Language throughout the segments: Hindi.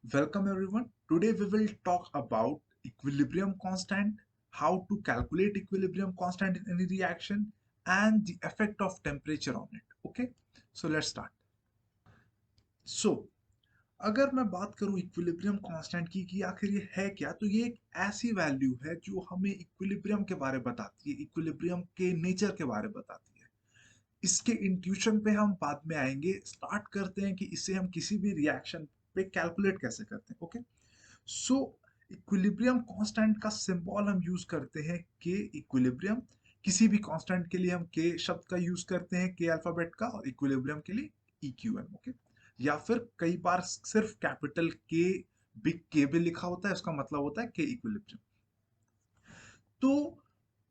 Welcome everyone. Today we will talk about equilibrium constant, how to calculate equilibrium constant in any reaction, and the effect of temperature on it. Okay, so let's start. So अगर मैं बात करूं इक्विलिब्रियम कांस्टेंट की कि आखिर ये है क्या, तो ये एक ऐसी वैल्यू है जो हमें इक्विलिब्रियम के बारे में बताती है, इक्विलिब्रियम के नेचर के बारे में बताती है। इसके इंट्यूशन पे हम बाद में आएंगे। स्टार्ट करते हैं कि इसे हम किसी भी रिएक्शन पे कैलकुलेट कैसे करते हैं। ओके, सो इक्विलिब्रियम कांस्टेंट का सिंबल हम यूज करते हैं के इक्विलिब्रियम। किसी भी कांस्टेंट के लिए हम के शब्द का यूज करते हैं, के अल्फाबेट का, और इक्विलिब्रियम के लिए EQM। ओके, या फिर कई बार सिर्फ कैपिटल के, बिग के भी लिखा होता है, उसका मतलब होता है के इक्विलिब्रियम। तो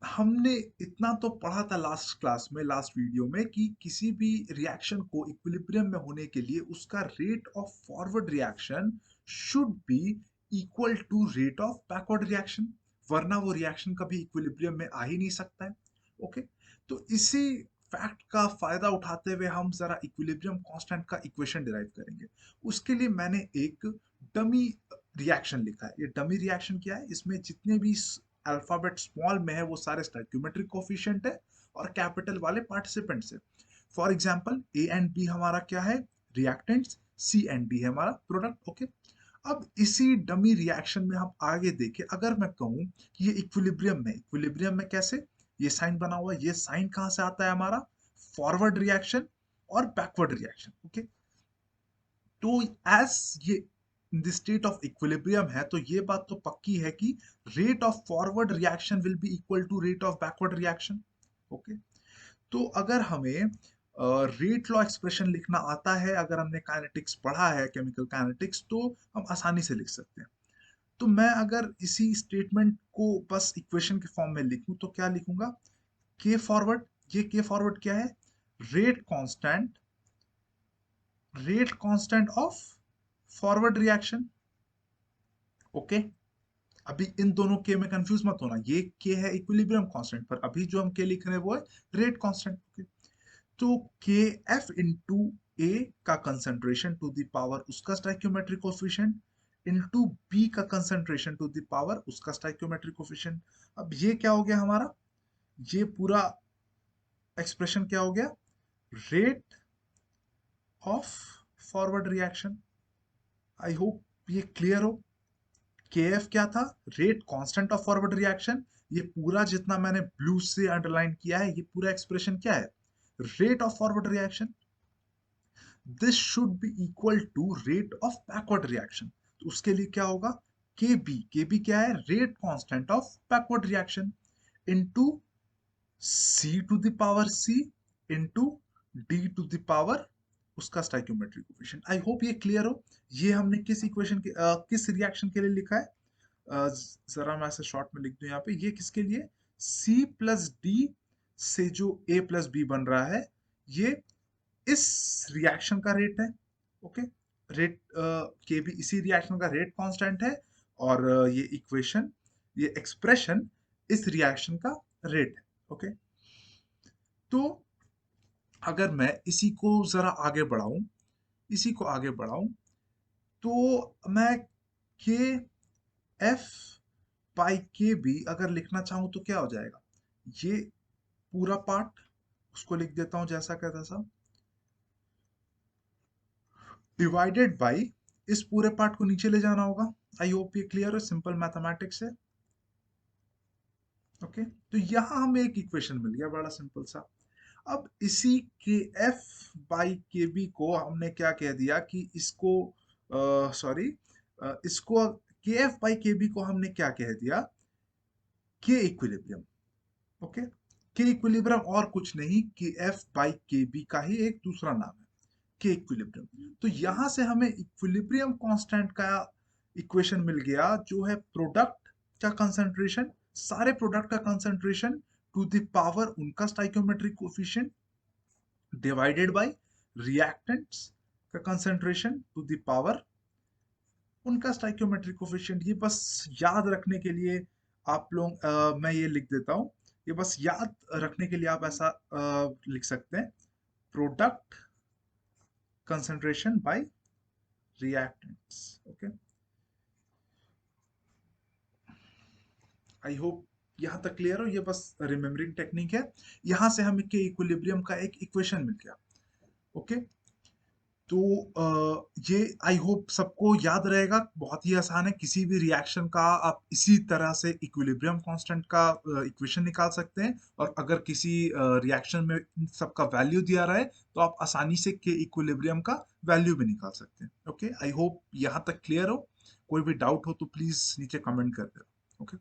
हमने इतना तो पढ़ा था लास्ट क्लास में, लास्ट वीडियो में, कि किसी भी रिएक्शन को इक्विलिब्रियम में होने के लिए उसका rate of forward reaction should be equal to rate of backward reaction, वरना वो रिएक्शन कभी इक्विलिब्रियम में आ ही नहीं सकता है। ओके, तो इसी फैक्ट का फायदा उठाते हुए हम जरा इक्विलिब्रियम कांस्टेंट का इक्वेशन डिराइव करेंगे। उसके लिए मैंने एक डमी रिएक्शन लिखा है। ये डमी रिएक्शन क्या है, इसमें जितने भी अल्फाबेट स्मॉल में है वो सारे स्टोइकियोमेट्रिक कोफिशिएंट है और कैपिटल वाले पार्टिसिपेंट्स है। For example A and B हमारा क्या है, रिएक्टेंट्स, सी एंड डी है हमारा प्रोडक्ट। ओके, अब इसी डमी रिएक्शन में हम आगे देखें, अगर मैं कहूं कि ये इक्विलिब्रियम में, इक्विलिब्रियम में कैसे, ये साइन बना हुआ है, ये साइन कहां से आता है हमारा, फॉरवर्ड रिएक्शन और बैकवर्ड रिएक्शन। ओके, तो एज ये in the state of equilibrium है, तो ये बात तो पक्की है कि rate of forward reaction will be equal to rate of backward reaction. Okay, तो अगर हमें रेट लॉ एक्सप्रेशन लिखना आता है, अगर हमने काइनेटिक्स पढ़ा है, केमिकल काइनेटिक्स, तो हम आसानी से लिख सकते हैं। तो मैं अगर इसी स्टेटमेंट को बस इक्वेशन के फॉर्म में लिखूं तो क्या लिखूंगा, के फॉरवर्ड, ये के फॉरवर्ड क्या है, rate constant, rate constant of forward reaction. Okay, अभी इन दोनों के में कंफ्यूज मत होना, ये के है इक्विलिब्रियम कांस्टेंट, पर अभी जो हम के लिख रहे हैं वो है रेट कांस्टेंट। ओके, तो के एफ इंटू ए का कंसंट्रेशन टू द पावर उसका स्टाइक्योमेट्रिक कोफिशिएंट इंटू बी का कंसंट्रेशन टू द पावर उसका स्टाइक्योमेट्रिक कोफिशिएंट। अब ये क्या हो गया हमारा, ये पूरा एक्सप्रेशन क्या हो गया, rate of forward reaction. I hope ये क्लियर हो। के एफ क्या था, rate constant of forward reaction. ये पूरा जितना मैंने ब्लू से अंडरलाइन किया है, ये पूरा एक्सप्रेशन क्या है, rate of forward reaction. This should be equal to rate of backward reaction. तो उसके लिए क्या होगा, के बी क्या है, rate constant of backward reaction into C to the power C into D to the power उसका स्टाइक्योमेट्रिक कोफिशिएंट। आई होप ये क्लियर हो। ये हमने किस इक्वेशन के किस रिएक्शन के लिए लिखा है, जरा मैं ऐसे शॉर्ट में लिख दूं यहाँ पे, ये किसके लिए, C प्लस डी से जो A प्लस बी बन रहा है, ये इस रिएक्शन का रेट है। ओके, रेट के भी इसी रिएक्शन का रेट कांस्टेंट है, और ये इक्वेशन, ये एक्सप्रेशन इस रिएक्शन का रेट है। ओके, तो अगर मैं इसी को जरा आगे बढ़ाऊं, इसी को आगे बढ़ाऊं, तो मैं के एफ बाई के बी अगर लिखना चाहूं तो क्या हो जाएगा, ये पूरा पार्ट उसको लिख देता हूं जैसा कहता था, डिवाइडेड बाई इस पूरे पार्ट को नीचे ले जाना होगा। आई होप ये क्लियर है, सिंपल मैथमेटिक्स है। ओके, तो यहां हमें एक इक्वेशन मिल गया बड़ा सिंपल सा। अब इसी के एफ बाई के बी को हमने क्या कह दिया कि इसको, सॉरी, इसको के एफ बाई के बी को हमने क्या कह दिया, के इक्विलिब्रियम। ओके, के इक्विलिब्रियम और कुछ नहीं, के एफ बाई के बी का ही एक दूसरा नाम है, के इक्विलिब्रियम। तो यहां से हमें इक्विलिब्रियम कांस्टेंट का इक्वेशन मिल गया, जो है प्रोडक्ट का कंसंट्रेशन, सारे प्रोडक्ट का कंसंट्रेशन टू द पावर उनका stoichiometric coefficient divided by reactants का कंसंट्रेशन टू द पावर उनका स्टाइकियोमेट्रिक कोफिशिएंट। ये बस याद रखने के लिए आप लोग, मैं ये लिख देता हूँ, ये बस याद रखने के लिए आप ऐसा लिख सकते हैं, product concentration by reactants। Okay, I hope यहाँ तक क्लियर हो, ये बस रिमेम्बरिंग टेक्निक है। यहाँ से हमें के इक्विलिब्रियम का एक इक्वेशन मिल गया। ओके, तो ये आई होप सबको याद रहेगा, बहुत ही आसान है। किसी भी रिएक्शन का आप इसी तरह से इक्विलिब्रियम कांस्टेंट का इक्वेशन निकाल सकते हैं, और अगर किसी रिएक्शन में इन सबका वैल्यू दिया रहा है तो आप आसानी से के इक्विलिब्रियम का वैल्यू भी निकाल सकते हैं। ओके, आई होप यहाँ तक क्लियर हो। कोई भी डाउट हो तो प्लीज नीचे कमेंट कर दे। ओके।